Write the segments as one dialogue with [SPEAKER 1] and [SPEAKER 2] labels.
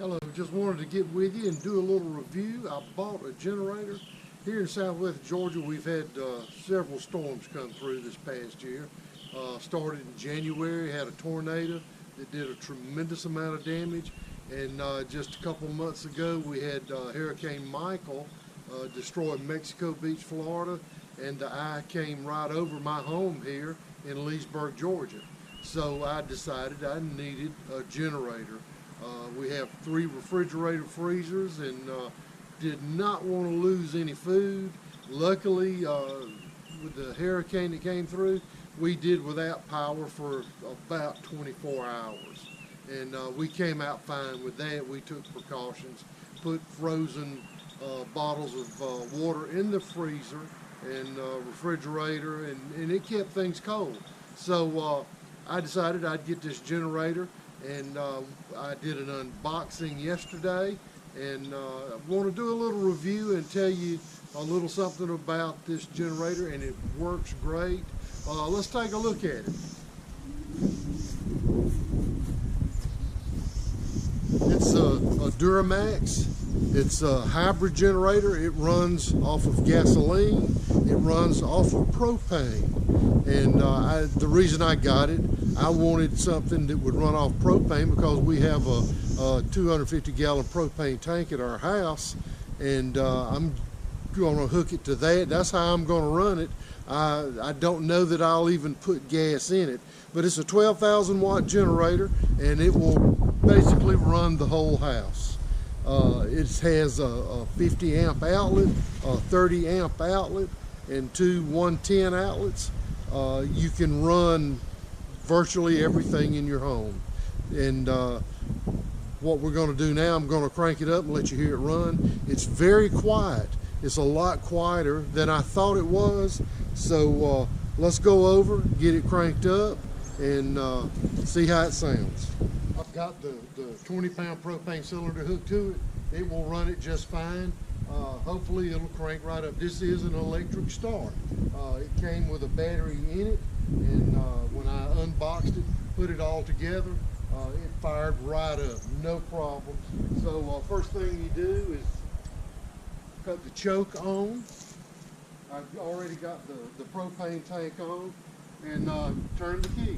[SPEAKER 1] Hello, just wanted to get with you and do a little review. I bought a generator. Here in southwest Georgia, we've had several storms come through this past year. Started in January, had a tornado that did a tremendous amount of damage. And just a couple of months ago, we had Hurricane Michael destroy Mexico Beach, Florida, and the eye came right over my home here in Leesburg, Georgia. So I decided I needed a generator. We have 3 refrigerator freezers and did not want to lose any food. Luckily, with the hurricane that came through, we did without power for about 24 hours. And we came out fine with that. We took precautions, put frozen bottles of water in the freezer and refrigerator, and it kept things cold. So I decided I'd get this generator, and I did an unboxing yesterday, and I want to do a little review and tell you a little something about this generator, and it works great. Let's take a look at it. It's a Duro Max. It's a hybrid generator. It runs off of gasoline. It runs off of propane. And the reason I got it, I wanted something that would run off propane because we have a 250-gallon propane tank at our house, and I'm going to hook it to that. That's how I'm going to run it. I don't know that I'll even put gas in it, but it's a 12,000 watt generator, and it will basically run the whole house. It has a 50 amp outlet, a 30 amp outlet, and 2 110 outlets. You can run virtually everything in your home. And what we're going to do now, I'm going to crank it up and let you hear it run. It's very quiet. It's a lot quieter than I thought it was. So let's go over, get it cranked up, and see how it sounds. I've got the 20-pound propane cylinder hooked to it. It will run it just fine. Hopefully it'll crank right up. This is an electric start. It came with a battery in it, and when I unboxed it, put it all together, it fired right up, no problem. So first thing you do is cut the choke on. I've already got the propane tank on, and turn the key.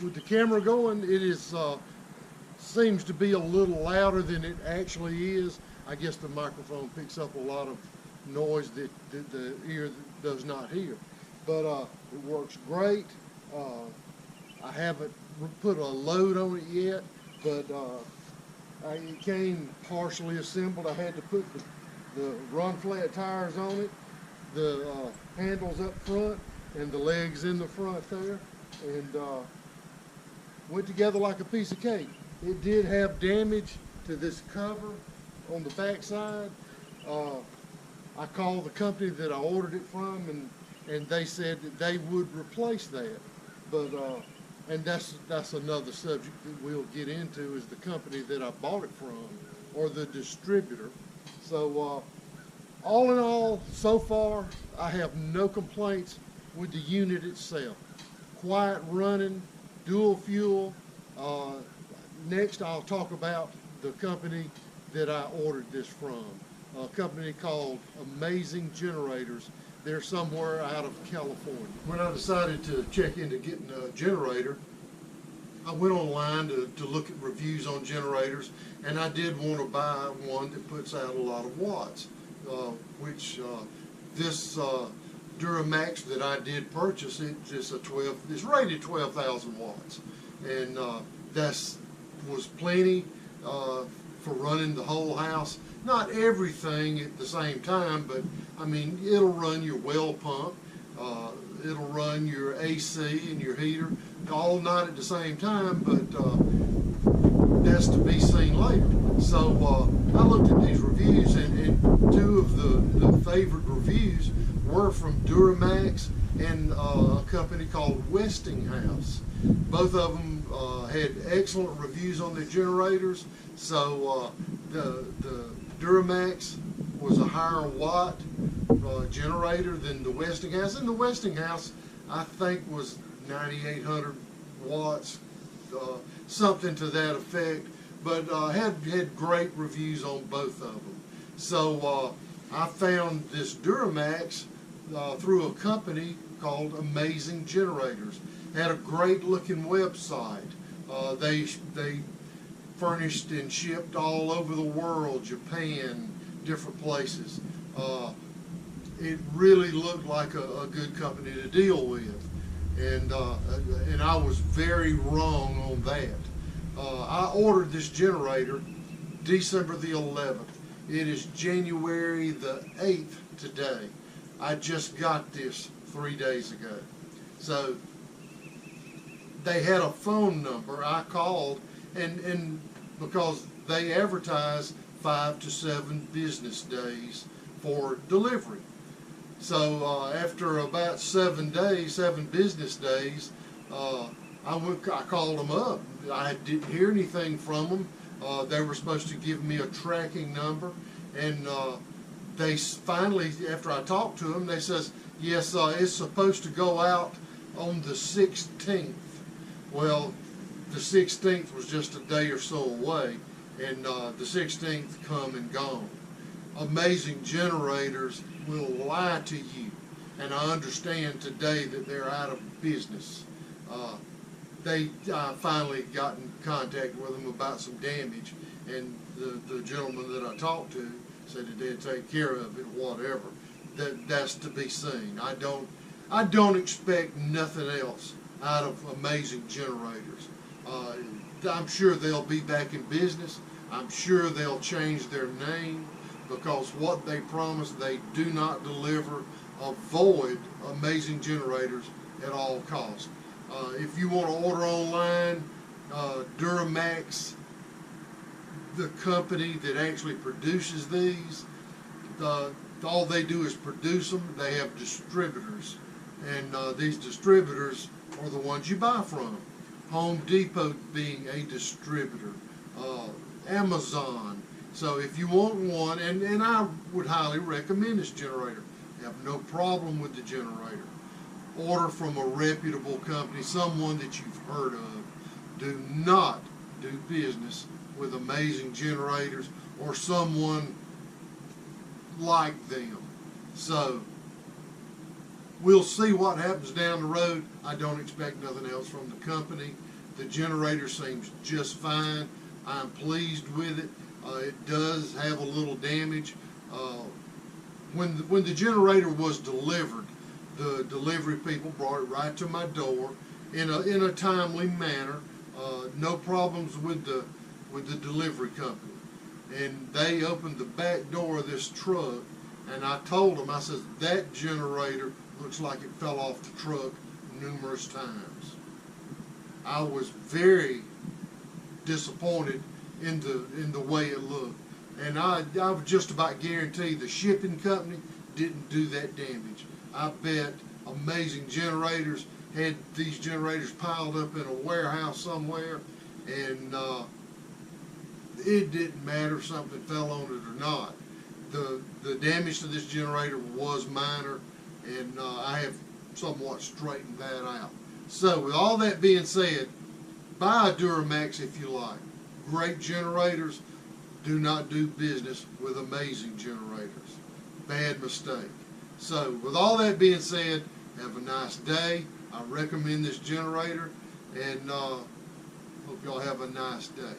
[SPEAKER 1] With the camera going, it is seems to be a little louder than it actually is. I guess the microphone picks up a lot of noise that the ear does not hear. But it works great. I haven't put a load on it yet, but it came partially assembled. I had to put the run flat tires on it, the handles up front, and the legs in the front there, and went together like a piece of cake. It did have damage to this cover on the back side. I called the company that I ordered it from, and they said that they would replace that. But and that's another subject that we'll get into, is the company that I bought it from, or the distributor. So all in all, so far, I have no complaints with the unit itself. Quiet running, dual fuel. Next, I'll talk about the company that I ordered this from, a company called Amazing Generators. They're somewhere out of California. When I decided to check into getting a generator, I went online to look at reviews on generators, and I did want to buy one that puts out a lot of watts, which this Duro Max that I did purchase, it's rated 12,000 watts, and that's was plenty for running the whole house. Not everything at the same time, but I mean, it'll run your well pump, it'll run your AC and your heater, all not at the same time, but that's to be seen later. So I looked at these reviews, and two of the favorite reviews were from Duro Max and a company called Westinghouse. Both of them had excellent reviews on their generators. So the Duro Max was a higher watt generator than the Westinghouse, and the Westinghouse I think was 9,800 watts, something to that effect, but had great reviews on both of them. So I found this Duro Max through a company called Amazing Generators. Had a great looking website. They furnished and shipped all over the world, Japan, different places. It really looked like a good company to deal with, and I was very wrong on that. I ordered this generator December the 11th. It is January the 8th today. I just got this 3 days ago. So they had a phone number. I called, and because they advertise 5 to 7 business days for delivery. So after about 7 business days, I called them up. I didn't hear anything from them. They were supposed to give me a tracking number, and they finally, after I talked to them, they says, yes, it's supposed to go out on the 16th. Well, the 16th was just a day or so away, and the 16th come and gone. Amazing Generators will lie to you, and I understand today that they're out of business. I finally got in contact with them about some damage, and the gentleman that I talked to said that they'd take care of it, whatever. That's to be seen. I don't expect nothing else out of Amazing Generators. I'm sure they'll be back in business. I'm sure they'll change their name, because what they promise they do not deliver. Avoid Amazing Generators at all costs. If you want to order online, Duro Max, the company that actually produces these, all they do is produce them. They have distributors, and these distributors are the ones you buy from. Home Depot being a distributor, Amazon. So if you want one, and I would highly recommend this generator. Have no problem with the generator. Order from a reputable company, someone that you've heard of. Do not do business with Amazing Generators or someone like them. So we'll see what happens down the road. I don't expect nothing else from the company. The generator seems just fine. I'm pleased with it. It does have a little damage. When the generator was delivered, the delivery people brought it right to my door in a timely manner. No problems with the delivery company. And they opened the back door of this truck, and I told them, I said, that generator looks like it fell off the truck numerous times. I was very disappointed in the way it looked, and I would just about guarantee the shipping company didn't do that damage. I bet Amazing Generators had these generators piled up in a warehouse somewhere, and it didn't matter if something fell on it or not. The damage to this generator was minor, and I have somewhat straightened that out. So with all that being said, buy a Duro Max if you like. Great generators. Do not do business with Amazing Generators. Bad mistake. So with all that being said, have a nice day. I recommend this generator, and hope y'all have a nice day.